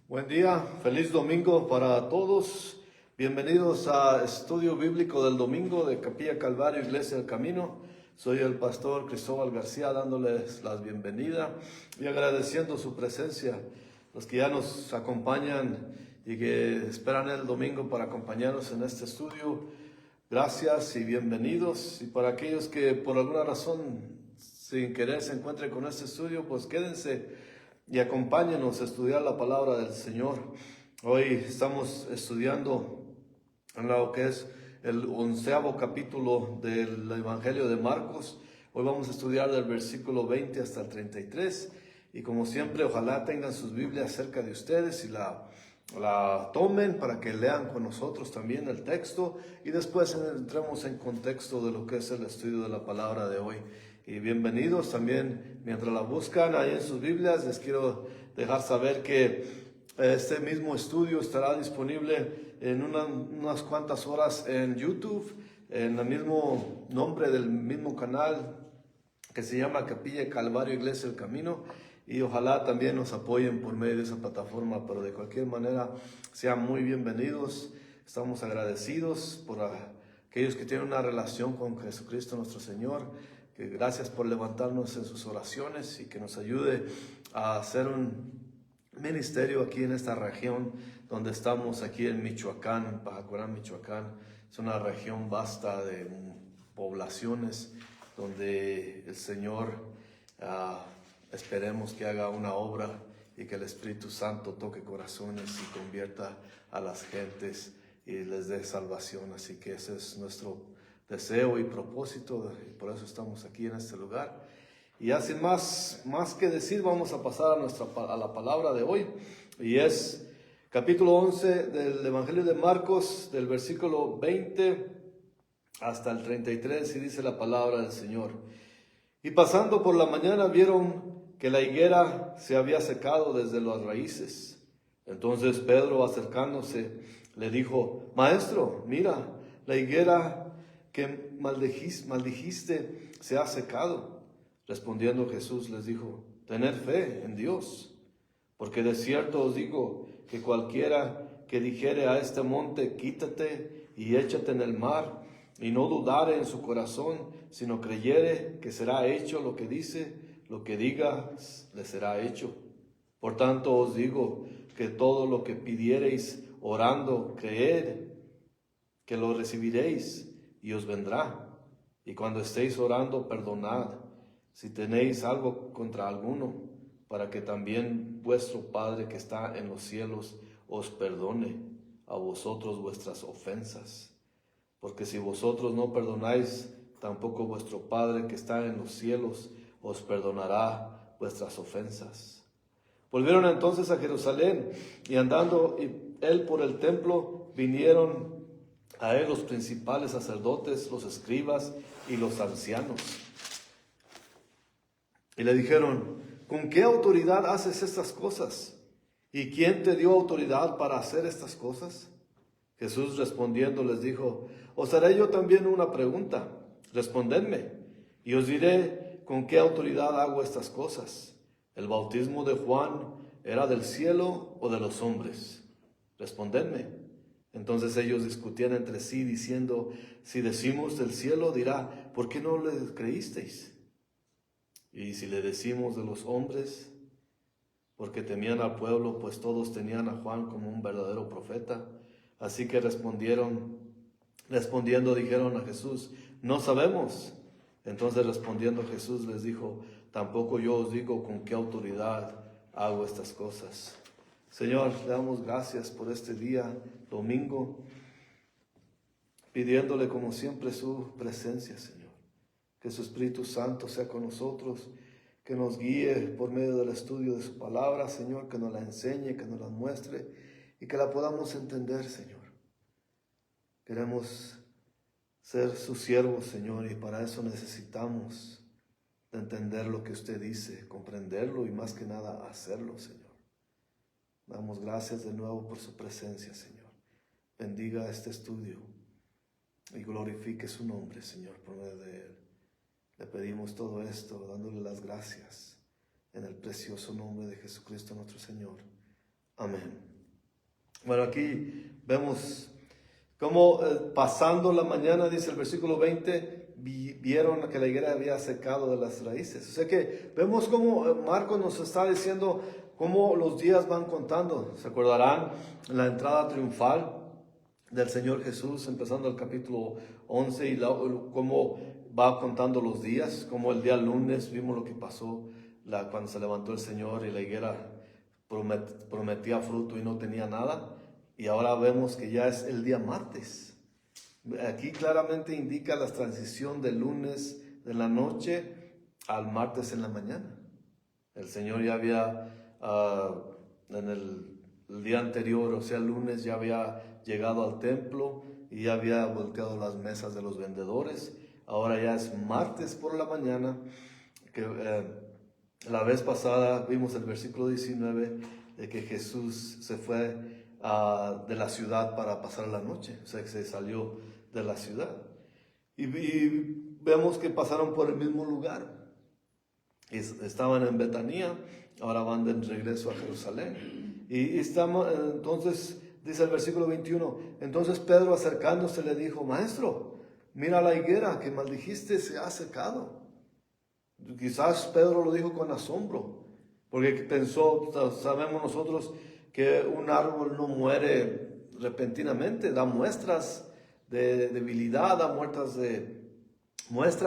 Buen día, feliz domingo para todos. Bienvenidos a Estudio Bíblico del Domingo de Capilla Calvario, Iglesia del Camino. Soy el pastor Cristóbal García dándoles la bienvenida y agradeciendo su presencia. Los que ya nos acompañan y que esperan el domingo para acompañarnos en este estudio, gracias y bienvenidos. Y para aquellos que por alguna razón sin querer se encuentren con este estudio, pues quédense y acompáñenos a estudiar la palabra del Señor. Hoy estamos estudiando en lo que es el 11º capítulo del Evangelio de Marcos. Hoy vamos a estudiar del versículo 20 hasta el 33. Y como siempre, ojalá tengan sus Biblias cerca de ustedes y la tomen para que lean con nosotros también el texto y después entremos en contexto de lo que es el estudio de la palabra de hoy. Y bienvenidos también, mientras la buscan ahí en sus Biblias, les quiero dejar saber que este mismo estudio estará disponible en unas cuantas horas en YouTube, en el mismo nombre del mismo canal que se llama Capilla Calvario, Iglesia del Camino. Y ojalá también nos apoyen por medio de esa plataforma, pero de cualquier manera sean muy bienvenidos. Estamos agradecidos por aquellos que tienen una relación con Jesucristo nuestro Señor, que gracias por levantarnos en sus oraciones y que nos ayude a hacer un ministerio aquí en esta región donde estamos, aquí en Michoacán, en Pajacuarán, Michoacán. Es una región vasta de poblaciones donde el Señor esperemos que haga una obra y que el Espíritu Santo toque corazones y convierta a las gentes y les dé salvación. Así que ese es nuestro deseo y propósito, y por eso estamos aquí en este lugar. Y ya sin más que decir, vamos a pasar a la palabra de hoy, y es capítulo 11 del Evangelio de Marcos, del versículo 20 hasta el 33, y dice la palabra del Señor. Y pasando por la mañana vieron que la higuera se había secado desde las raíces. Entonces Pedro, acercándose, le dijo: Maestro, mira, la higuera que maldijiste se ha secado. Respondiendo Jesús les dijo: Tened fe en Dios, porque de cierto os digo que cualquiera que dijere a este monte: quítate y échate en el mar, y no dudare en su corazón, sino creyere que será hecho lo que dice, lo que diga le será hecho. Por tanto os digo que todo lo que pidiereis orando, creed que lo recibiréis y os vendrá. Y cuando estéis orando, perdonad si tenéis algo contra alguno, para que también vuestro Padre que está en los cielos os perdone a vosotros vuestras ofensas. Porque si vosotros no perdonáis, tampoco vuestro Padre que está en los cielos os perdonará vuestras ofensas. Volvieron entonces a Jerusalén, y andando él por el templo, vinieron a él los principales sacerdotes, los escribas y los ancianos. Y le dijeron: ¿con qué autoridad haces estas cosas? ¿Y quién te dio autoridad para hacer estas cosas? Jesús respondiendo les dijo: os haré yo también una pregunta, respondedme, y os diré con qué autoridad hago estas cosas. ¿El bautismo de Juan era del cielo o de los hombres? Respondedme. Entonces ellos discutían entre sí, diciendo: si decimos del cielo, dirá: ¿por qué no le creísteis? Y si le decimos de los hombres, porque temían al pueblo, pues todos tenían a Juan como un verdadero profeta. Así que respondiendo dijeron a Jesús: no sabemos. Entonces respondiendo Jesús les dijo: tampoco yo os digo con qué autoridad hago estas cosas. Señor, le damos gracias por este día, domingo, pidiéndole como siempre su presencia, Señor. Que su Espíritu Santo sea con nosotros, que nos guíe por medio del estudio de su palabra, Señor, que nos la enseñe, que nos la muestre y que la podamos entender, Señor. Queremos ser sus siervos, Señor, y para eso necesitamos de entender lo que usted dice, comprenderlo y más que nada hacerlo, Señor. Damos gracias de nuevo por su presencia, Señor. Bendiga este estudio y glorifique su nombre, Señor, por medio de él. Le pedimos todo esto dándole las gracias en el precioso nombre de Jesucristo nuestro Señor. Amén. Bueno, aquí vemos cómo pasando la mañana, dice el versículo 20, vieron que la higuera había secado de las raíces. O sea que vemos cómo Marcos nos está diciendo cómo los días van contando. ¿Se acordarán la entrada triunfal del Señor Jesús, empezando el capítulo 11 y cómo va contando los días? Como el día lunes vimos lo que pasó cuando se levantó el Señor y la higuera prometía fruto y no tenía nada. Y ahora vemos que ya es el día martes. Aquí claramente indica la transición del lunes de la noche al martes en la mañana. El Señor ya había, en el día anterior, o sea, el lunes, ya había llegado al templo y ya había volteado las mesas de los vendedores. Ahora ya es martes por la mañana, que la vez pasada vimos el versículo 19 de que Jesús se fue de la ciudad para pasar la noche, o sea que se salió de la ciudad. Y vemos que pasaron por el mismo lugar. Estaban en Betanía, ahora van de regreso a Jerusalén. Y estamos, entonces, dice el versículo 21, entonces Pedro acercándose le dijo, Maestro, mira la higuera que maldijiste se ha secado. Quizás Pedro lo dijo con asombro, porque pensó, sabemos nosotros que un árbol no muere repentinamente, da muestras de debilidad, da muestras,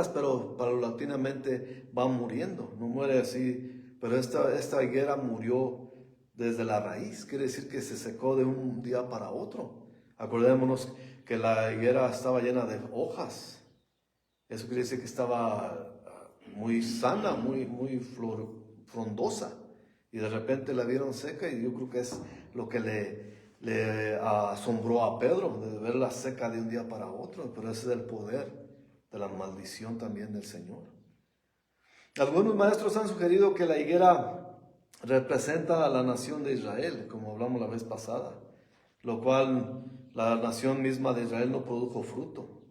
pero paulatinamente va muriendo, no muere así. Pero esta higuera murió desde la raíz, quiere decir que se secó de un día para otro. Acordémonos que la higuera estaba llena de hojas, eso quiere decir que estaba muy sana, muy frondosa, y de repente la vieron seca, y yo creo que es lo que le asombró a Pedro, de verla seca de un día para otro. Pero ese es el poder de la maldición también del Señor. Algunos maestros han sugerido que la higuera representa a la nación de Israel, como hablamos la vez pasada, lo cual la nación misma de Israel no produjo fruto,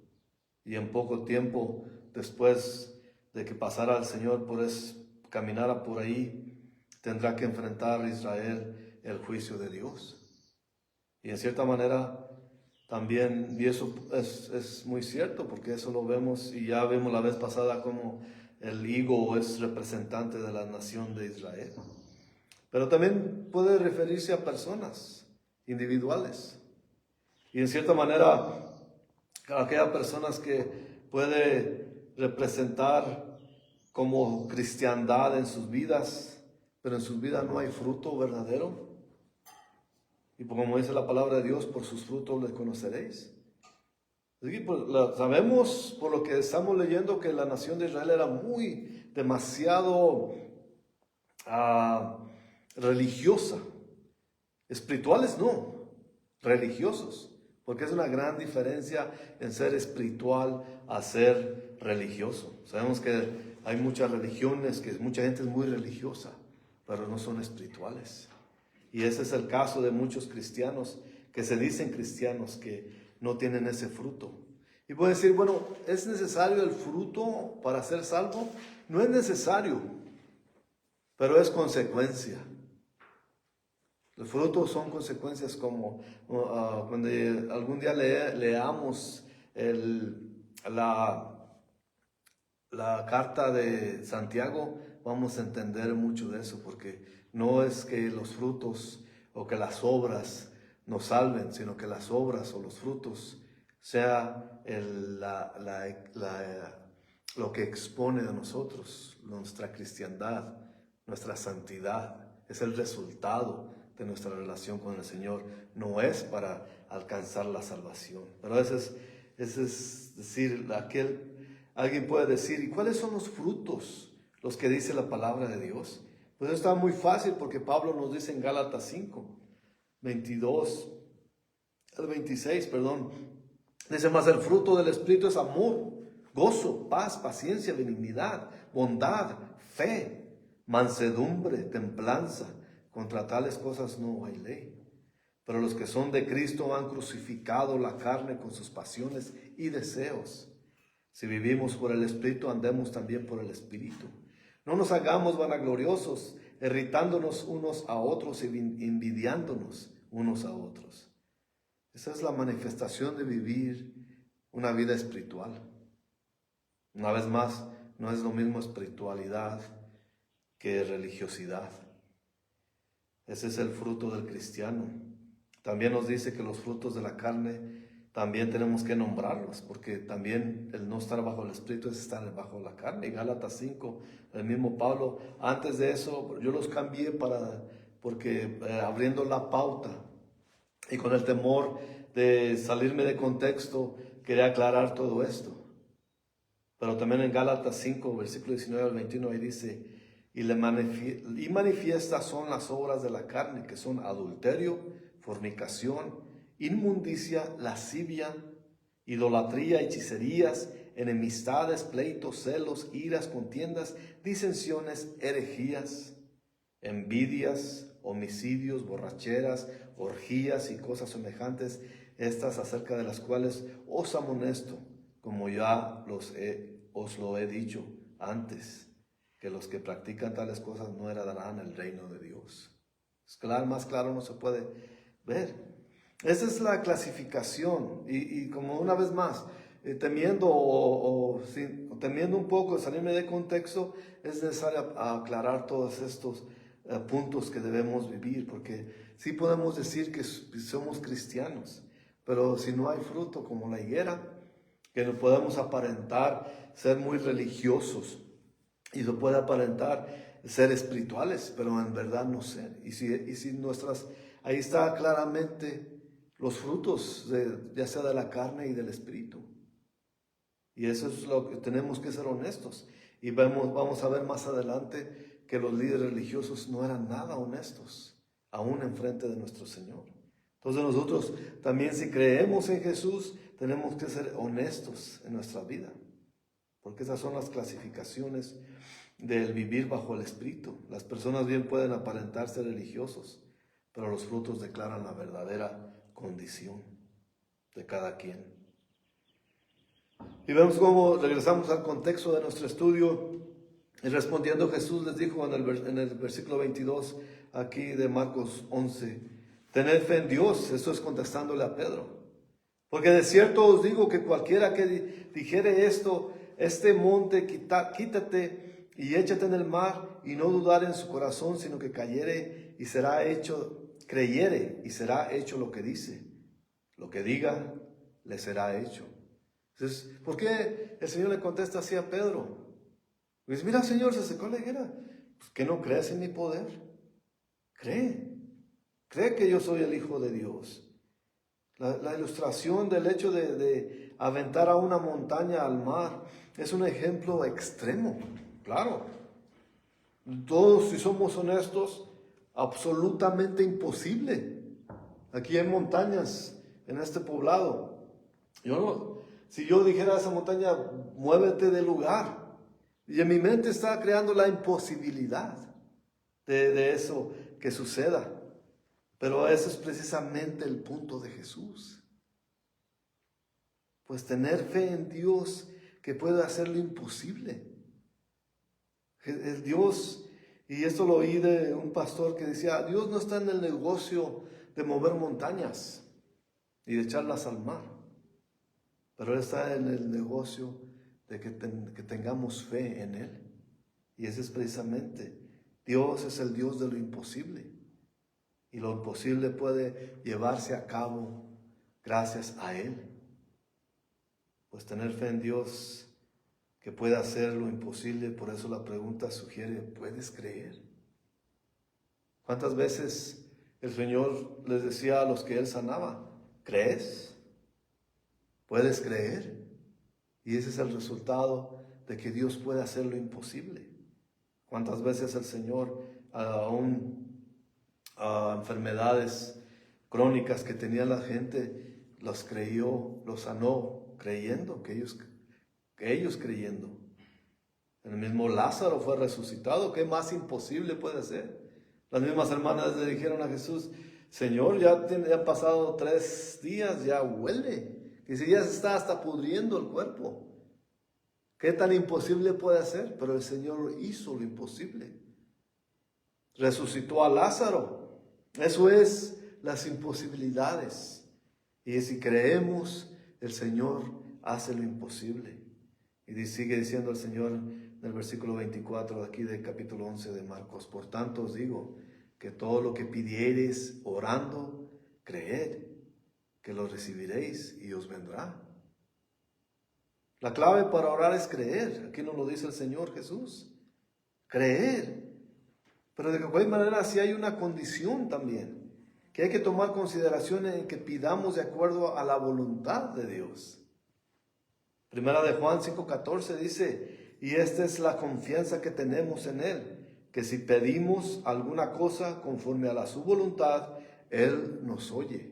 y en poco tiempo después de que pasara el Señor, caminara por ahí, tendrá que enfrentar a Israel el juicio de Dios. Y en cierta manera también, y eso es muy cierto, porque eso lo vemos, y ya vimos la vez pasada como el higo es representante de la nación de Israel. Pero también puede referirse a personas individuales. Y en cierta manera, aquellas personas que puede representar como cristiandad en sus vidas, pero en sus vidas no hay fruto verdadero. Y como dice la palabra de Dios, por sus frutos les conoceréis. Sabemos por lo que estamos leyendo que la nación de Israel era demasiado religiosa. Espirituales no, religiosos. Porque es una gran diferencia en ser espiritual a ser religioso. Sabemos que hay muchas religiones, que mucha gente es muy religiosa, pero no son espirituales. Y ese es el caso de muchos cristianos que se dicen cristianos que no tienen ese fruto. Y puede decir, bueno, ¿es necesario el fruto para ser salvo? No es necesario, pero es consecuencia. Los frutos son consecuencias, como cuando algún día leamos la carta de Santiago, vamos a entender mucho de eso, porque no es que los frutos o que las obras nos salven, sino que las obras o los frutos sea lo que expone a nosotros, nuestra cristiandad, nuestra santidad. Es el resultado de nuestra relación con el Señor, no es para alcanzar la salvación. Pero ese es decir, alguien puede decir, ¿y cuáles son los frutos, los que dice la palabra de Dios? Pues está muy fácil, porque Pablo nos dice en Gálatas 5, 22, el 26, dice, más el fruto del Espíritu es amor, gozo, paz, paciencia, benignidad, bondad, fe, mansedumbre, templanza. Contra tales cosas no hay ley. Pero los que son de Cristo han crucificado la carne con sus pasiones y deseos. Si vivimos por el Espíritu, andemos también por el Espíritu. No nos hagamos vanagloriosos, irritándonos unos a otros y envidiándonos unos a otros. Esa es la manifestación de vivir una vida espiritual. Una vez más, no es lo mismo espiritualidad que religiosidad. Ese es el fruto del cristiano. También nos dice que los frutos de la carne también tenemos que nombrarlos, porque también el no estar bajo el Espíritu es estar bajo la carne. Gálatas 5, el mismo Pablo, antes de eso yo los cambié porque abriendo la pauta y con el temor de salirme de contexto, quería aclarar todo esto. Pero también en Gálatas 5, versículo 19 al 21, ahí dice, y manifiestas son las obras de la carne, que son adulterio, fornicación, inmundicia, lascivia, idolatría, hechicerías, enemistades, pleitos, celos, iras, contiendas, disensiones, herejías, envidias, homicidios, borracheras, orgías y cosas semejantes, estas acerca de las cuales os amonesto, como ya os lo he dicho antes, que los que practican tales cosas no heredarán el reino de Dios. Es claro, más claro no se puede ver. Esa es la clasificación y como una vez más, temiendo temiendo un poco, salirme de contexto, es necesario aclarar todos estos puntos que debemos vivir, porque sí podemos decir que somos cristianos, pero si no hay fruto como la higuera, que no podemos aparentar ser muy religiosos y no puede aparentar ser espirituales, pero en verdad no ser. Y si nuestras, ahí está claramente los frutos, ya sea de la carne y del espíritu. Y eso es lo que tenemos que ser honestos. Y vamos a ver más adelante que los líderes religiosos no eran nada honestos, aún enfrente de nuestro Señor. Entonces nosotros también, si creemos en Jesús, tenemos que ser honestos en nuestra vida. Porque esas son las clasificaciones del vivir bajo el Espíritu. Las personas bien pueden aparentarse religiosos, pero los frutos declaran la verdadera condición de cada quien. Y vemos cómo regresamos al contexto de nuestro estudio. Y respondiendo Jesús les dijo en el versículo 22 aquí de Marcos 11, tened fe en Dios. Eso es contestándole a Pedro. Porque de cierto os digo que cualquiera que dijere esto, este monte quítate y échate en el mar, y no dudar en su corazón, sino que creyere y será hecho lo que dice. Lo que diga le será hecho. Entonces, ¿por qué el Señor le contesta así a Pedro? Pues mira, Señor, se secó la higuera. Pues, ¿que no crees en mi poder? Cree que yo soy el Hijo de Dios. La ilustración del hecho de aventar a una montaña al mar es un ejemplo extremo, claro. Todos, si somos honestos, absolutamente imposible. Aquí hay montañas en este poblado. Si yo dijera a esa montaña, muévete del lugar. Y en mi mente está creando la imposibilidad de eso que suceda. Pero ese es precisamente el punto de Jesús. Pues tener fe en Dios que puede hacer lo imposible. El Dios, y esto lo oí de un pastor que decía, Dios no está en el negocio de mover montañas y de echarlas al mar. Pero Él está en el negocio de que tengamos fe en Él. Y ese es precisamente, Dios es el Dios de lo imposible. Y lo imposible puede llevarse a cabo gracias a Él. Pues tener fe en Dios que puede hacer lo imposible, por eso la pregunta sugiere, ¿puedes creer? ¿Cuántas veces el Señor les decía a los que Él sanaba, ¿crees? ¿Puedes creer? Y ese es el resultado de que Dios puede hacer lo imposible. ¿Cuántas veces el Señor aún enfermedades crónicas que tenía la gente, los creyó, los sanó, creyendo, que ellos creyendo? El mismo Lázaro fue resucitado. ¿Qué más imposible puede ser? Las mismas hermanas le dijeron a Jesús, Señor, ya han pasado 3 días, ya huele, que si ya se está hasta pudriendo el cuerpo. ¿Qué tan imposible puede ser? Pero el Señor hizo lo imposible. resucitó a Lázaro. Eso es las imposibilidades. Y si creemos, el Señor hace lo imposible. Y sigue diciendo el Señor en el versículo 24 de aquí del capítulo 11 de Marcos: por tanto os digo que todo lo que pidiereis orando, creed que lo recibiréis y os vendrá. La clave para orar es creer. Aquí nos lo dice el Señor Jesús. Creer. Pero de cualquier manera sí hay una condición también, que hay que tomar consideración en que pidamos de acuerdo a la voluntad de Dios. Primera de Juan 5:14 dice: y esta es la confianza que tenemos en Él, que si pedimos alguna cosa conforme a su voluntad, Él nos oye.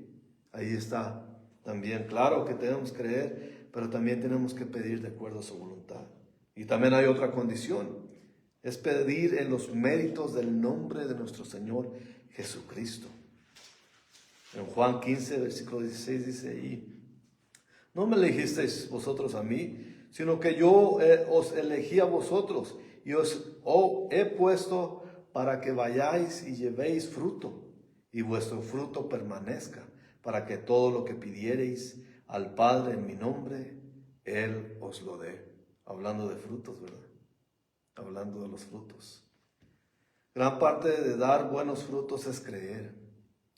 Ahí está también claro que tenemos que creer, pero también tenemos que pedir de acuerdo a su voluntad. Y también hay otra condición, es pedir en los méritos del nombre de nuestro Señor Jesucristo. En Juan 15, versículo 16 dice ahí: no me elegisteis vosotros a mí, sino que yo os elegí a vosotros y os he puesto para que vayáis y llevéis fruto, y vuestro fruto permanezca, para que todo lo que pidiereis al Padre en mi nombre, Él os lo dé. Hablando de frutos, ¿verdad? Hablando de los frutos. Gran parte de dar buenos frutos es creer,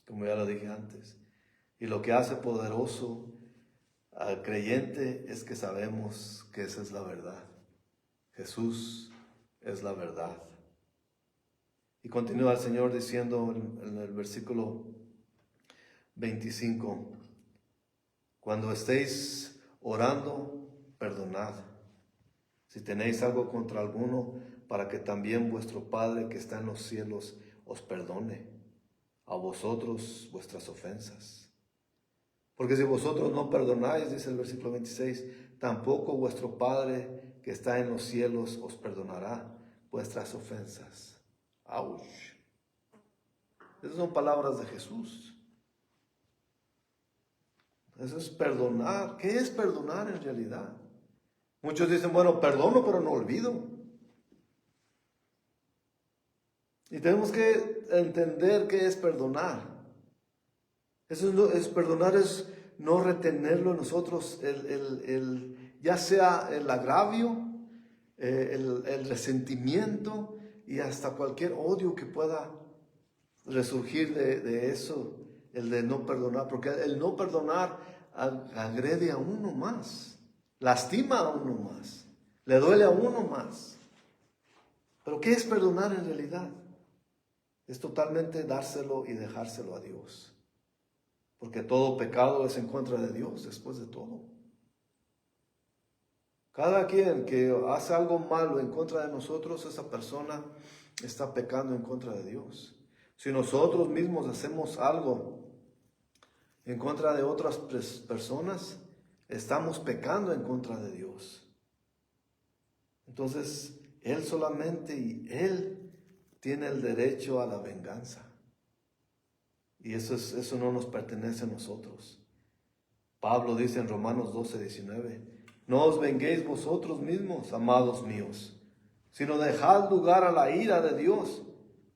como ya lo dije antes. Y lo que hace poderoso al creyente es que sabemos que esa es la verdad. Jesús es la verdad. Y continúa el Señor diciendo en el versículo 25: cuando estéis orando, perdonad, si tenéis algo contra alguno, para que también vuestro Padre que está en los cielos os perdone a vosotros vuestras ofensas. Porque si vosotros no perdonáis, dice el versículo 26, tampoco vuestro Padre que está en los cielos os perdonará vuestras ofensas. ¡Auch! Esas son palabras de Jesús. Eso es perdonar. ¿Qué es perdonar en realidad? Muchos dicen, bueno, perdono pero no olvido. Y tenemos que entender qué es perdonar. Perdonar es no retenerlo en nosotros, ya sea el agravio, el resentimiento y hasta cualquier odio que pueda resurgir de eso, el de no perdonar, porque el no perdonar agrede a uno más, lastima a uno más, le duele a uno más. Pero ¿qué es perdonar en realidad? Es totalmente dárselo y dejárselo a Dios. Porque todo pecado es en contra de Dios, después de todo. Cada quien que hace algo malo en contra de nosotros, esa persona está pecando en contra de Dios. Si nosotros mismos hacemos algo en contra de otras personas, estamos pecando en contra de Dios. Entonces, Él solamente y Él tiene el derecho a la venganza. Y eso no nos pertenece a nosotros. Pablo dice en Romanos 12:19, no os venguéis vosotros mismos, amados míos, sino dejad lugar a la ira de Dios,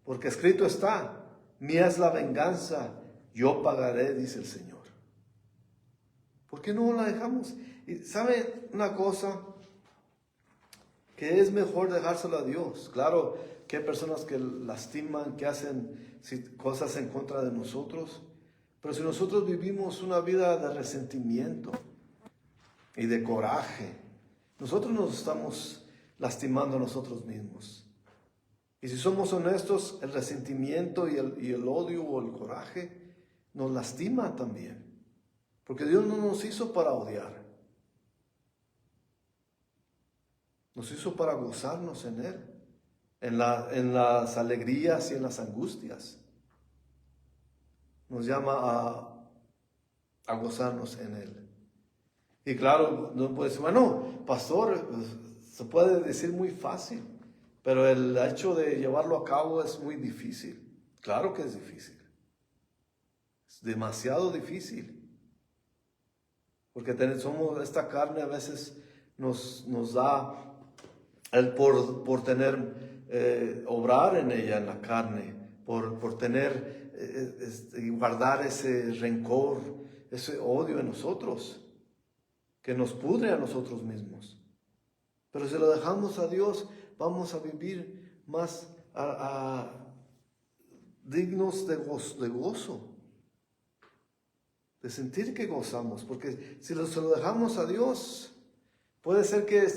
porque escrito está, mía es la venganza, yo pagaré, dice el Señor. ¿Por qué no la dejamos? Y ¿sabe una cosa? Que es mejor dejárselo a Dios. Claro que hay personas que lastiman, que hacen cosas en contra de nosotros, pero si nosotros vivimos una vida de resentimiento y de coraje, nosotros nos estamos lastimando a nosotros mismos. Y si somos honestos, el resentimiento y el odio o el coraje nos lastima también, porque Dios no nos hizo para odiar. Nos hizo para gozarnos en Él, en las alegrías y en las angustias. Nos llama a gozarnos en Él. Y claro, no puede decir, bueno, pastor, se puede decir muy fácil, pero el hecho de llevarlo a cabo es muy difícil. Claro que es difícil. Es demasiado difícil. Porque esta carne a veces nos da el por tener, obrar en ella, en la carne, por tener y guardar ese rencor, ese odio en nosotros, que nos pudre a nosotros mismos. Pero si lo dejamos a Dios, vamos a vivir más dignos de gozo, de sentir que gozamos, porque si se lo dejamos a Dios, puede ser que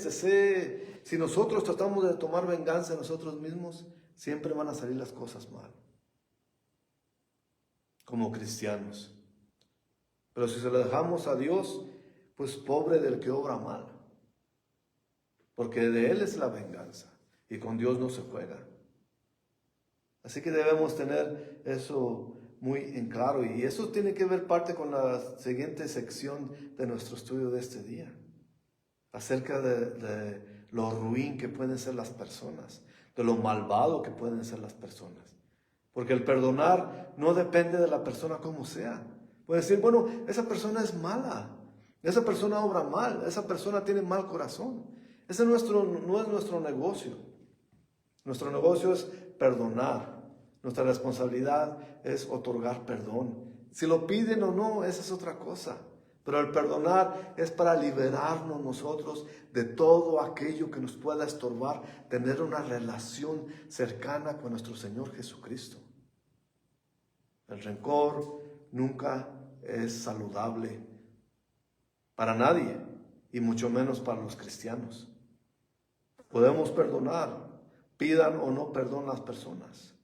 si nosotros tratamos de tomar venganza en nosotros mismos, siempre van a salir las cosas mal, como cristianos. Pero si se lo dejamos a Dios, pues pobre del que obra mal, porque de Él es la venganza y con Dios no se juega. Así que debemos tener eso muy en claro, y eso tiene que ver parte con la siguiente sección de nuestro estudio de este día, acerca de lo ruin que pueden ser las personas, de lo malvado que pueden ser las personas. Porque el perdonar no depende de la persona como sea. Puede decir, bueno, esa persona es mala, esa persona obra mal, esa persona tiene mal corazón. Ese no es nuestro negocio. Nuestro negocio es perdonar. Nuestra responsabilidad es otorgar perdón. Si lo piden o no, esa es otra cosa. Pero el perdonar es para liberarnos nosotros de todo aquello que nos pueda estorbar, tener una relación cercana con nuestro Señor Jesucristo. El rencor nunca es saludable para nadie, y mucho menos para los cristianos. Podemos perdonar, pidan o no perdón las personas.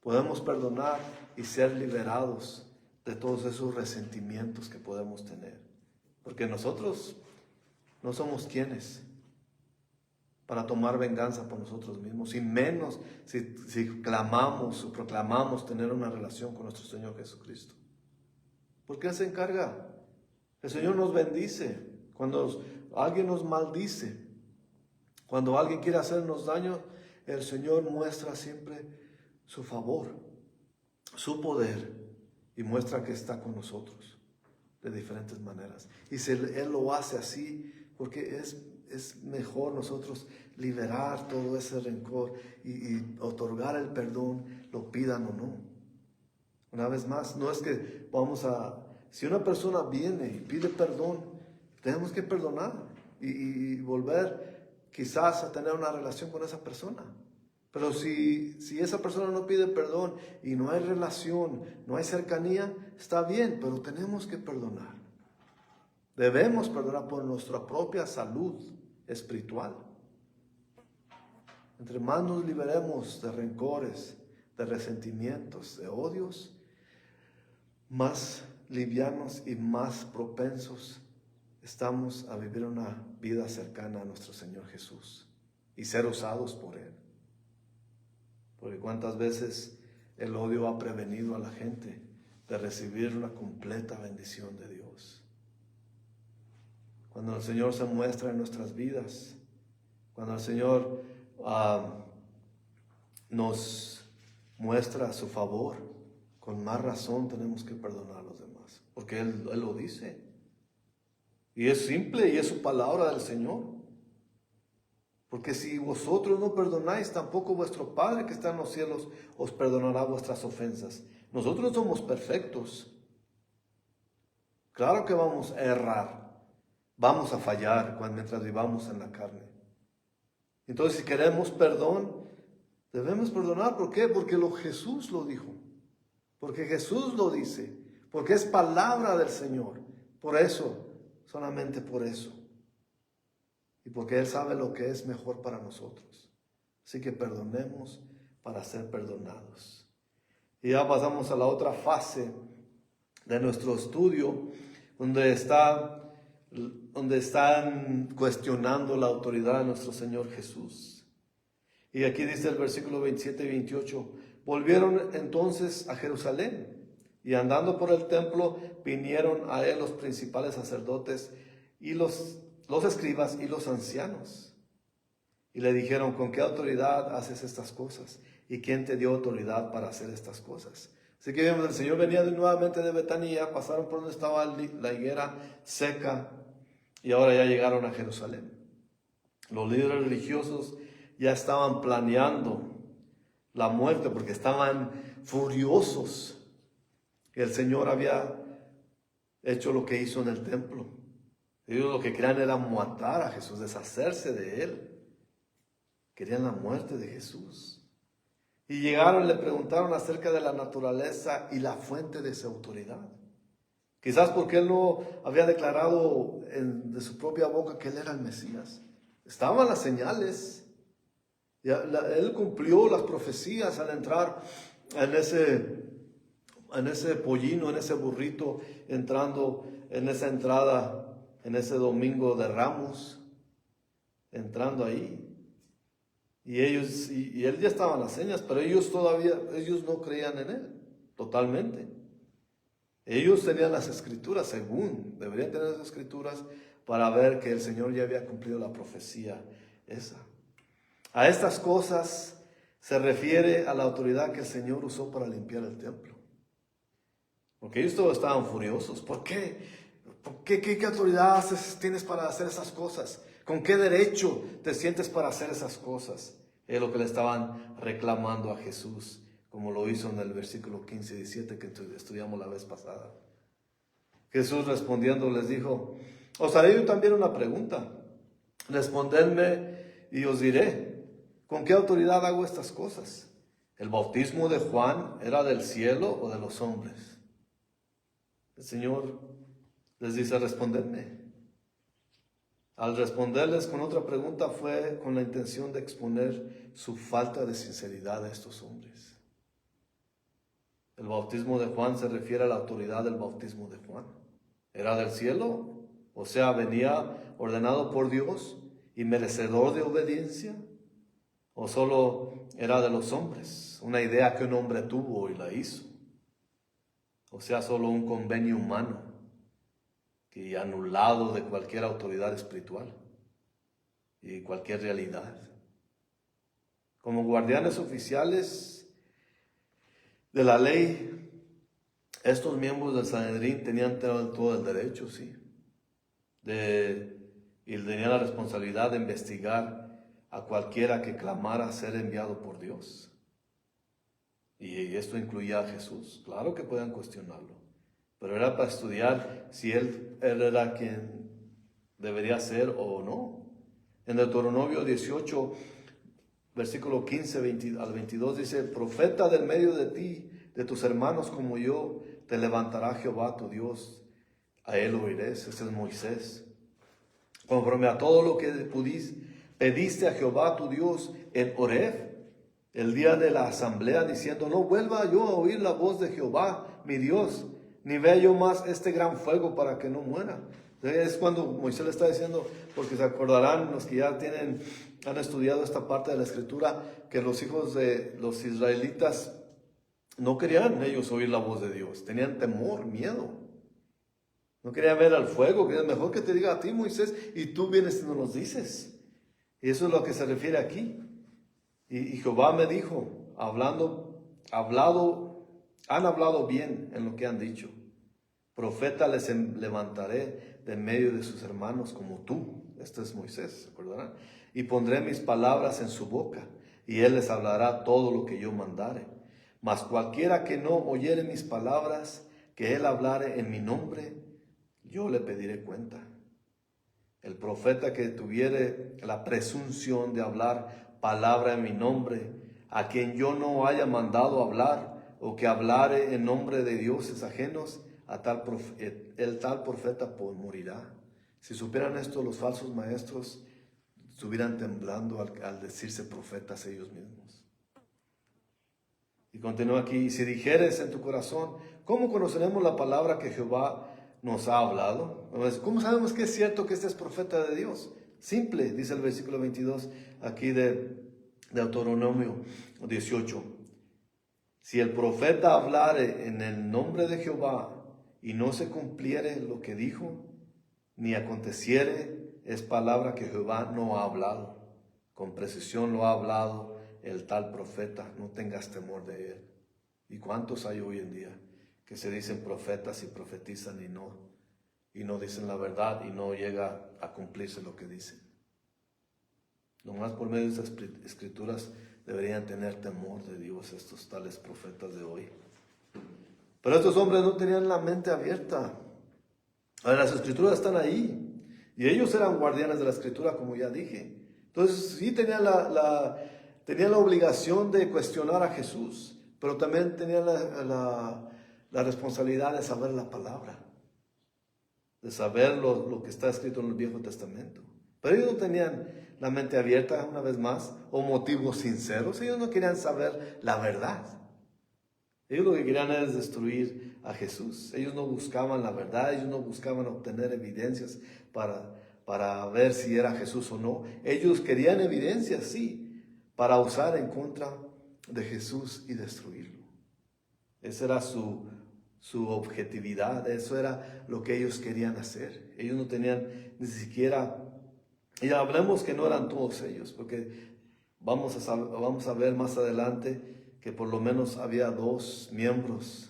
Podemos perdonar y ser liberados de todos esos resentimientos que podemos tener. Porque nosotros no somos quienes para tomar venganza por nosotros mismos, y menos si clamamos o proclamamos tener una relación con nuestro Señor Jesucristo. Porque Él se encarga. El Señor nos bendice. Cuando alguien nos maldice, cuando alguien quiere hacernos daño, el Señor muestra siempre su favor, su poder, y muestra que está con nosotros de diferentes maneras. Y si Él lo hace así, porque es mejor nosotros liberar todo ese rencor y otorgar el perdón, lo pidan o no. Una vez más, no es que si una persona viene y pide perdón, tenemos que perdonar y volver quizás a tener una relación con esa persona. Pero si esa persona no pide perdón y no hay relación, no hay cercanía, está bien, pero tenemos que perdonar. Debemos perdonar por nuestra propia salud espiritual. Entre más nos liberemos de rencores, de resentimientos, de odios, más livianos y más propensos estamos a vivir una vida cercana a nuestro Señor Jesús y ser usados por Él. Porque cuántas veces el odio ha prevenido a la gente de recibir una completa bendición de Dios. Cuando el Señor se muestra en nuestras vidas, cuando el Señor nos muestra su favor, con más razón tenemos que perdonar a los demás, porque Él lo dice. Y es simple, y es su palabra del Señor. Porque si vosotros no perdonáis, tampoco vuestro Padre que está en los cielos os perdonará vuestras ofensas. Nosotros somos perfectos. Claro que vamos a errar, vamos a fallar mientras vivamos en la carne. Entonces, si queremos perdón, debemos perdonar. ¿Por qué? Porque Jesús lo dijo. Porque Jesús lo dice. Porque es palabra del Señor. Por eso, solamente por eso. Y porque Él sabe lo que es mejor para nosotros. Así que perdonemos para ser perdonados. Y ya pasamos a la otra fase de nuestro estudio, donde están cuestionando la autoridad de nuestro Señor Jesús. Y aquí dice el versículo 27 y 28, volvieron entonces a Jerusalén, y andando por el templo vinieron a Él los principales sacerdotes y los escribas y los ancianos. Y le dijeron, ¿con qué autoridad haces estas cosas? ¿Y quién te dio autoridad para hacer estas cosas? Así que vemos, el Señor venía nuevamente de Betania, pasaron por donde estaba la higuera seca, y ahora ya llegaron a Jerusalén. Los líderes religiosos ya estaban planeando la muerte, porque estaban furiosos que el Señor había hecho lo que hizo en el templo. Ellos lo que querían era matar a Jesús, deshacerse de Él. Querían la muerte de Jesús. Y llegaron y le preguntaron acerca de la naturaleza y la fuente de su autoridad. Quizás porque Él no había declarado de su propia boca que Él era el Mesías. Estaban las señales. Él cumplió las profecías al entrar en ese pollino, en ese burrito, entrando en esa entrada, en ese domingo de Ramos, entrando ahí. Y él ya estaba en las señas, pero ellos no creían en Él, totalmente. Ellos tenían las escrituras, deberían tener las escrituras para ver que el Señor ya había cumplido la profecía esa. A estas cosas se refiere a la autoridad que el Señor usó para limpiar el templo. Porque ellos todos estaban furiosos. ¿Por qué? ¿Qué autoridad tienes para hacer esas cosas? ¿Con qué derecho te sientes para hacer esas cosas? Es lo que le estaban reclamando a Jesús, como lo hizo en el versículo 15 y 17 que estudiamos la vez pasada. Jesús respondiendo les dijo: os haré yo también una pregunta. Respondedme y os diré, ¿con qué autoridad hago estas cosas? ¿El bautismo de Juan era del cielo o de los hombres? El Señor les dice: respondedme. Al responderles con otra pregunta fue con la intención de exponer su falta de sinceridad a estos hombres. El bautismo de Juan se refiere a la autoridad del bautismo de Juan. ¿Era del cielo? O sea, venía ordenado por Dios y merecedor de obediencia. ¿O solo era de los hombres? Una idea que un hombre tuvo y la hizo. O sea, solo un convenio humano y anulado de cualquier autoridad espiritual y cualquier realidad. Como guardianes oficiales de la ley, estos miembros del Sanedrín tenían todo el derecho, sí, y tenían la responsabilidad de investigar a cualquiera que clamara ser enviado por Dios. Y esto incluía a Jesús. Claro que podían cuestionarlo, pero era para estudiar si él era quien debería ser o no. En Deuteronomio 18, versículo 15 al 22 dice: profeta del medio de ti, de tus hermanos como yo, te levantará Jehová tu Dios. A él oirás. Ese es Moisés. Conforme a todo lo que pediste a Jehová tu Dios en Horeb, el día de la asamblea, diciendo: no vuelva yo a oír la voz de Jehová mi Dios, ni vea yo más este gran fuego para que no muera. Es cuando Moisés le está diciendo, porque se acordarán los que ya han estudiado esta parte de la escritura, que los hijos de los israelitas no querían ellos oír la voz de Dios, tenían temor, miedo. No querían ver al fuego, que es mejor que te diga a ti, Moisés, y tú vienes y nos lo dices. Y eso es lo que se refiere aquí. Y Jehová me dijo, han hablado bien en lo que han dicho. Profeta les levantaré de medio de sus hermanos como tú. Este es Moisés, ¿se acordarán? Y pondré mis palabras en su boca, y él les hablará todo lo que yo mandare. Mas cualquiera que no oyere mis palabras, que él hablare en mi nombre, yo le pediré cuenta. El profeta que tuviere la presunción de hablar palabra en mi nombre, a quien yo no haya mandado hablar, o que hablare en nombre de dioses ajenos, el tal profeta morirá. Si supieran esto, los falsos maestros estuvieran temblando al decirse profetas ellos mismos. Y continúa aquí: y si dijeres en tu corazón, ¿cómo conoceremos la palabra que Jehová nos ha hablado? ¿Cómo sabemos que es cierto que este es profeta de Dios? Simple, dice el versículo 22 aquí de Deuteronomio 18. Si el profeta hablare en el nombre de Jehová y no se cumpliere lo que dijo, ni aconteciere, es palabra que Jehová no ha hablado. Con precisión lo ha hablado el tal profeta, no tengas temor de él. ¿Y cuántos hay hoy en día que se dicen profetas y profetizan y no dicen la verdad y no llega a cumplirse lo que dicen? Nomás por medio de esas escrituras deberían tener temor de Dios estos tales profetas de hoy. Pero estos hombres no tenían la mente abierta. Ahora, las escrituras están ahí. Y ellos eran guardianes de la escritura, como ya dije. Entonces sí tenían tenían la obligación de cuestionar a Jesús, pero también tenían la responsabilidad de saber la palabra, de saber lo que está escrito en el Viejo Testamento. Pero ellos no tenían la mente abierta, una vez más, o motivos sinceros. Ellos no querían saber la verdad. Ellos lo que querían es destruir a Jesús. Ellos no buscaban la verdad, ellos no buscaban obtener evidencias para ver si era Jesús o no. Ellos querían evidencias, sí, para usar en contra de Jesús y destruirlo. Esa era su objetividad, eso era lo que ellos querían hacer. Ellos no tenían ni siquiera, y hablemos que no eran todos ellos, porque vamos a ver más adelante que por lo menos había 2 miembros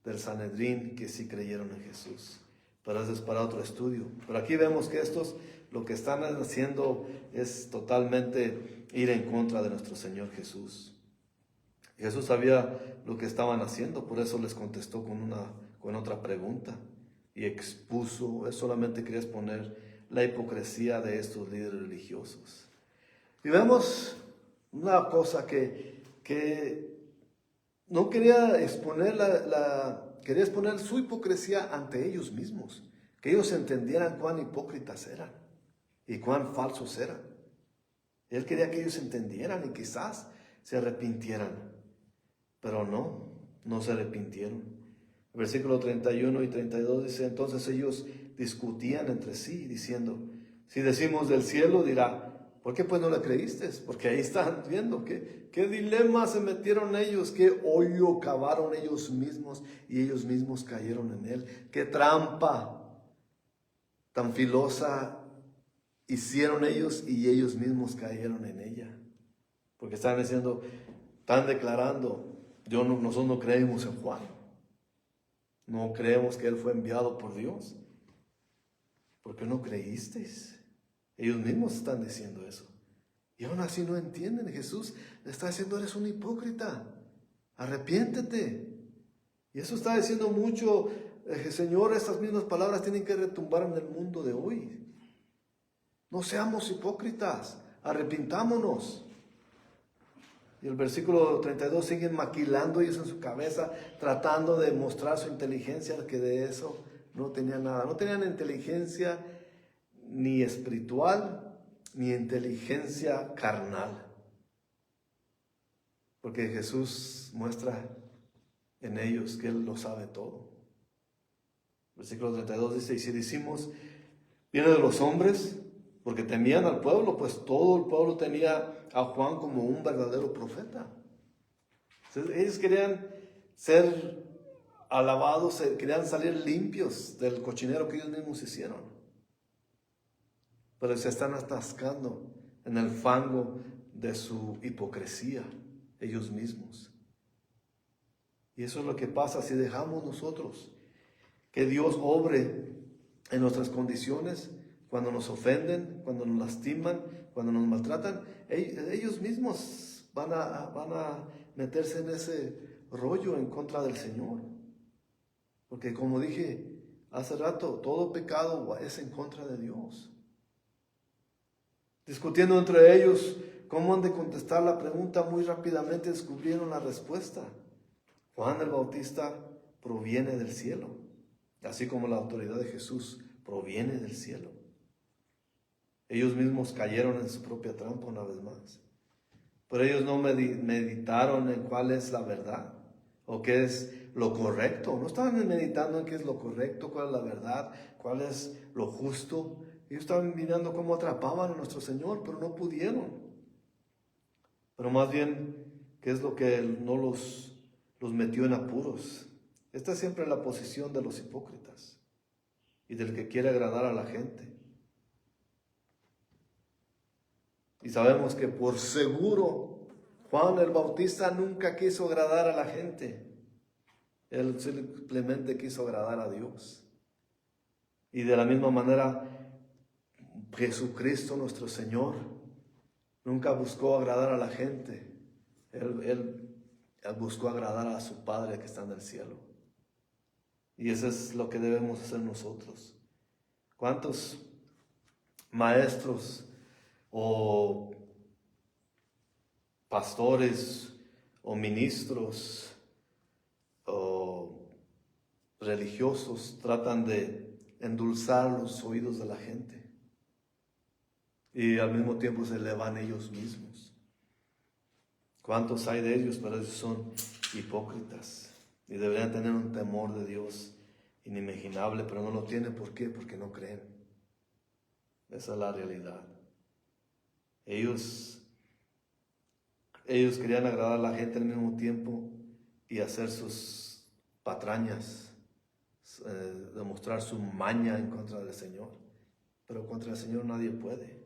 del Sanedrín que sí creyeron en Jesús. Pero eso es para otro estudio. Pero aquí vemos que estos lo que están haciendo es totalmente ir en contra de nuestro Señor Jesús. Jesús sabía lo que estaban haciendo, por eso les contestó con otra pregunta y expuso, él solamente quería exponer la hipocresía de estos líderes religiosos. Y vemos una cosa que no quería exponer quería exponer su hipocresía ante ellos mismos, que ellos entendieran cuán hipócritas eran y cuán falsos eran. Él quería que ellos entendieran y quizás se arrepintieran, pero no se arrepintieron. El versículo 31 y 32 dice: entonces ellos discutían entre sí, diciendo, si decimos del cielo, dirá, ¿por qué pues no le creíste? Porque ahí están viendo qué dilema se metieron ellos, qué hoyo cavaron ellos mismos y ellos mismos cayeron en él. Qué trampa tan filosa hicieron ellos y ellos mismos cayeron en ella. Porque están diciendo, están declarando, nosotros no creemos en Juan. No creemos que él fue enviado por Dios. ¿Por qué no creísteis? Ellos mismos están diciendo eso. Y aún así no entienden. Jesús le está diciendo, eres un hipócrita. Arrepiéntete. Y eso está diciendo mucho. Señor, estas mismas palabras tienen que retumbar en el mundo de hoy. No seamos hipócritas. Arrepintámonos. Y el versículo 32 siguen maquilando ellos en su cabeza, tratando de mostrar su inteligencia, que de eso no tenían nada. No tenían inteligencia ni espiritual, ni inteligencia carnal. Porque Jesús muestra en ellos que Él lo sabe todo. Versículo 32 dice, y si decimos, viene de los hombres, porque temían al pueblo, pues todo el pueblo tenía a Juan como un verdadero profeta. Entonces, ellos querían ser alabados, querían salir limpios del cochinero que ellos mismos hicieron. Pero se están atascando en el fango de su hipocresía, ellos mismos. Y eso es lo que pasa si dejamos nosotros que Dios obre en nuestras condiciones, cuando nos ofenden, cuando nos lastiman, cuando nos maltratan. Ellos mismos van a meterse en ese rollo en contra del Señor. Porque como dije hace rato, todo pecado es en contra de Dios. Discutiendo entre ellos cómo han de contestar la pregunta, muy rápidamente descubrieron la respuesta. Juan el Bautista proviene del cielo, así como la autoridad de Jesús proviene del cielo. Ellos mismos cayeron en su propia trampa una vez más. Pero ellos no meditaron en cuál es la verdad o qué es lo correcto. No estaban meditando en qué es lo correcto, cuál es la verdad, cuál es lo justo. Ellos estaban mirando cómo atrapaban a nuestro Señor, pero no pudieron. Pero más bien, ¿qué es lo que no los metió en apuros? Esta es siempre la posición de los hipócritas y del que quiere agradar a la gente. Y sabemos que por seguro Juan el Bautista nunca quiso agradar a la gente. Él simplemente quiso agradar a Dios. Y de la misma manera, Jesucristo nuestro Señor nunca buscó agradar a la gente. Él buscó agradar a su Padre que está en el cielo. Y eso es lo que debemos hacer nosotros. ¿Cuántos maestros o pastores o ministros o religiosos tratan de endulzar los oídos de la gente y al mismo tiempo se elevan ellos mismos? ¿Cuántos hay de ellos? Pero ellos son hipócritas y deberían tener un temor de Dios inimaginable, pero no lo tienen. ¿Por qué? Porque no creen. Esa es la realidad. Ellos querían agradar a la gente al mismo tiempo y hacer sus patrañas, demostrar su maña en contra del Señor. Pero contra el Señor nadie puede.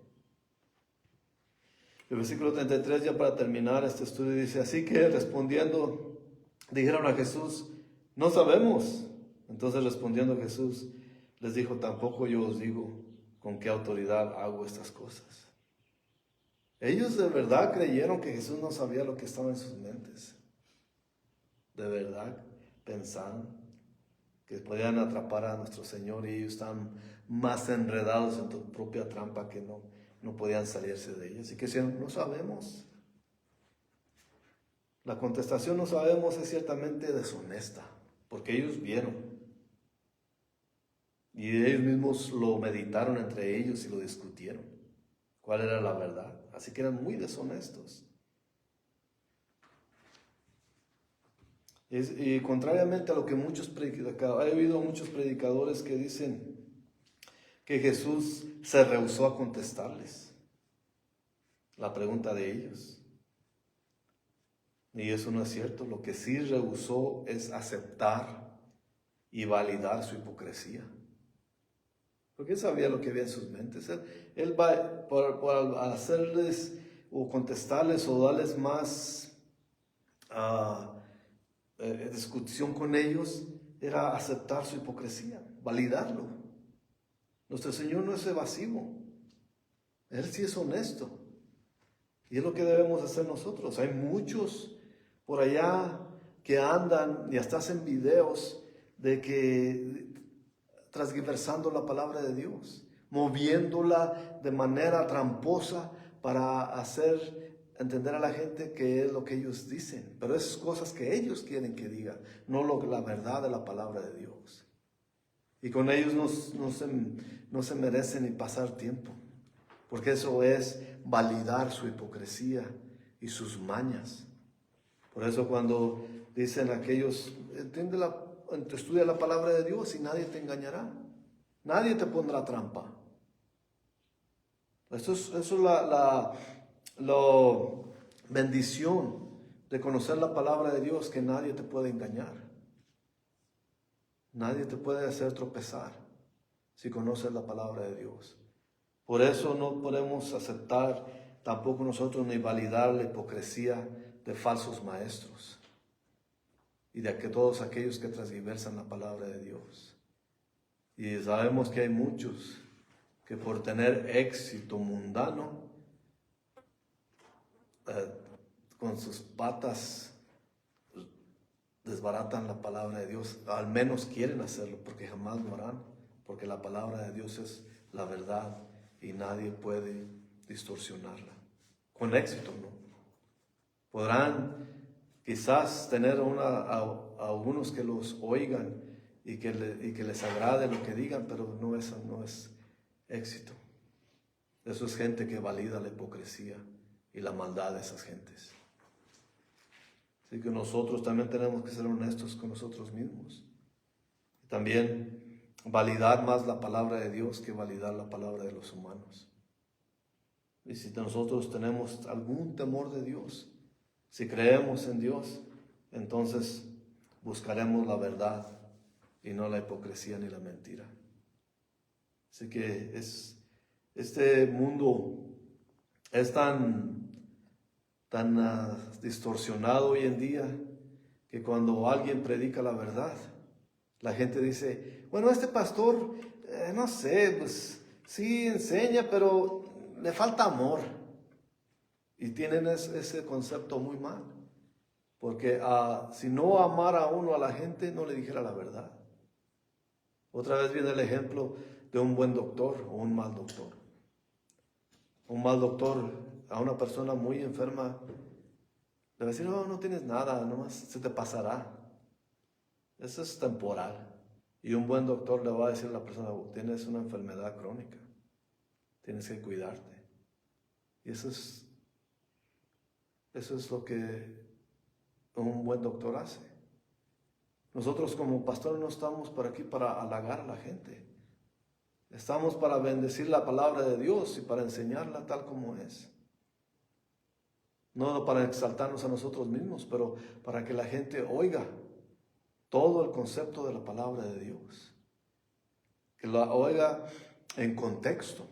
El versículo 33, ya para terminar este estudio, dice: así que respondiendo, dijeron a Jesús: no sabemos. Entonces respondiendo Jesús les dijo: tampoco yo os digo con qué autoridad hago estas cosas. Ellos de verdad creyeron que Jesús no sabía lo que estaba en sus mentes. De verdad pensaron que podían atrapar a nuestro Señor, y ellos están más enredados en tu propia trampa que no podían salirse de ella. Así que decían: no sabemos. La contestación "no sabemos" es ciertamente deshonesta, porque ellos vieron. Y ellos mismos lo meditaron entre ellos y lo discutieron. ¿Cuál era la verdad? Así que eran muy deshonestos. Y contrariamente a lo que muchos predicadores, he oído muchos predicadores que dicen que Jesús se rehusó a contestarles la pregunta de ellos. Y eso no es cierto. Lo que sí rehusó es aceptar y validar su hipocresía. Porque él sabía lo que había en sus mentes. Él va por hacerles o contestarles o darles más discusión con ellos, era aceptar su hipocresía, validarlo. Nuestro Señor no es evasivo. Él sí es honesto. Y es lo que debemos hacer nosotros. Hay muchos por allá que andan y hasta hacen videos de que transgiversando la palabra de Dios, moviéndola de manera tramposa para hacer entender a la gente que es lo que ellos dicen, pero es cosas que ellos quieren que digan, no la verdad de la palabra de Dios. Y con ellos no se merece ni pasar tiempo, porque eso es validar su hipocresía y sus mañas. Por eso cuando dicen aquellos: estudia la palabra de Dios y nadie te engañará, nadie te pondrá trampa. Eso es la bendición de conocer la palabra de Dios, que nadie te puede engañar. Nadie te puede hacer tropezar si conoces la palabra de Dios. Por eso no podemos aceptar tampoco nosotros ni validar la hipocresía de falsos maestros y de todos aquellos que transgiversan la palabra de Dios. Y sabemos que hay muchos que por tener éxito mundano, con sus patas desbaratan la palabra de Dios. Al menos quieren hacerlo, porque jamás lo harán, porque la palabra de Dios es la verdad y nadie puede distorsionarla. Con éxito, ¿no? Podrán quizás tener a algunos que los oigan y que les agrade lo que digan, pero eso no es éxito. Eso es gente que valida la hipocresía y la maldad de esas gentes. Así que nosotros también tenemos que ser honestos con nosotros mismos. También validar más la palabra de Dios que validar la palabra de los humanos. Y si nosotros tenemos algún temor de Dios, si creemos en Dios, entonces buscaremos la verdad y no la hipocresía ni la mentira. Así que este mundo es tan distorsionado hoy en día que cuando alguien predica la verdad, la gente dice: bueno, este pastor, no sé, pues sí enseña, pero le falta amor. Y tienen ese concepto muy mal. Porque si no amara a uno a la gente, no le dijera la verdad. Otra vez viene el ejemplo de un buen doctor o un mal doctor. Un mal doctor a una persona muy enferma le va a decir, no, no tienes nada, nomás se te pasará. Eso es temporal. Y un buen doctor le va a decir a la persona, tienes una enfermedad crónica, tienes que cuidarte. Y eso es lo que un buen doctor hace. Nosotros como pastores no estamos por aquí para halagar a la gente. Estamos para bendecir la palabra de Dios y para enseñarla tal como es. No para exaltarnos a nosotros mismos, pero para que la gente oiga todo el concepto de la palabra de Dios. Que la oiga en contexto.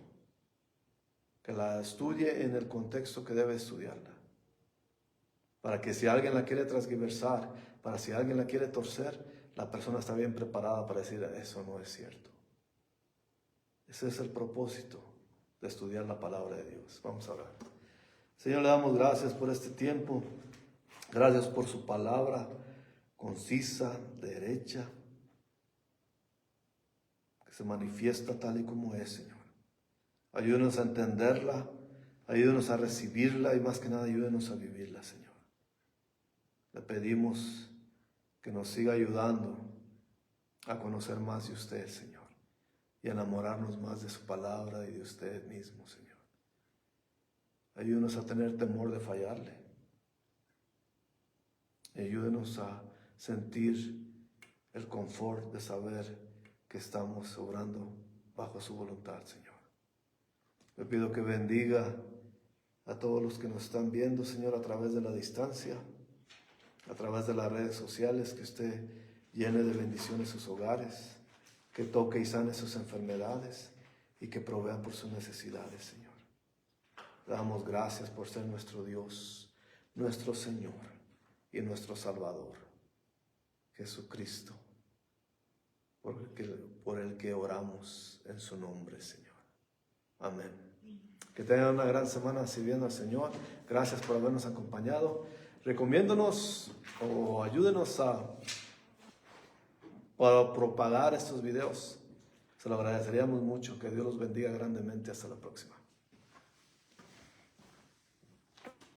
Que la estudie en el contexto que debe estudiarla. Para que si alguien la quiere transgiversar, para si alguien la quiere torcer, la persona está bien preparada para decir, eso no es cierto. Ese es el propósito de estudiar la palabra de Dios. Vamos a orar. Señor, le damos gracias por este tiempo. Gracias por su palabra concisa, derecha, que se manifiesta tal y como es, Señor. Ayúdenos a entenderla, ayúdenos a recibirla y más que nada ayúdenos a vivirla, Señor. Le pedimos que nos siga ayudando a conocer más de usted, Señor, y a enamorarnos más de su palabra y de usted mismo, Señor. Ayúdenos a tener temor de fallarle. Y ayúdenos a sentir el confort de saber que estamos obrando bajo su voluntad, Señor. Le pido que bendiga a todos los que nos están viendo, Señor, a través de la distancia, a través de las redes sociales, que usted llene de bendiciones sus hogares, que toque y sane sus enfermedades y que provea por sus necesidades, Señor. Le damos gracias por ser nuestro Dios, nuestro Señor y nuestro Salvador, Jesucristo, por el que oramos en su nombre, Señor. Amén. Que tengan una gran semana sirviendo al Señor. Gracias por habernos acompañado. Recomiéndonos o ayúdenos para propagar estos videos. Se lo agradeceríamos mucho. Que Dios los bendiga grandemente. Hasta la próxima.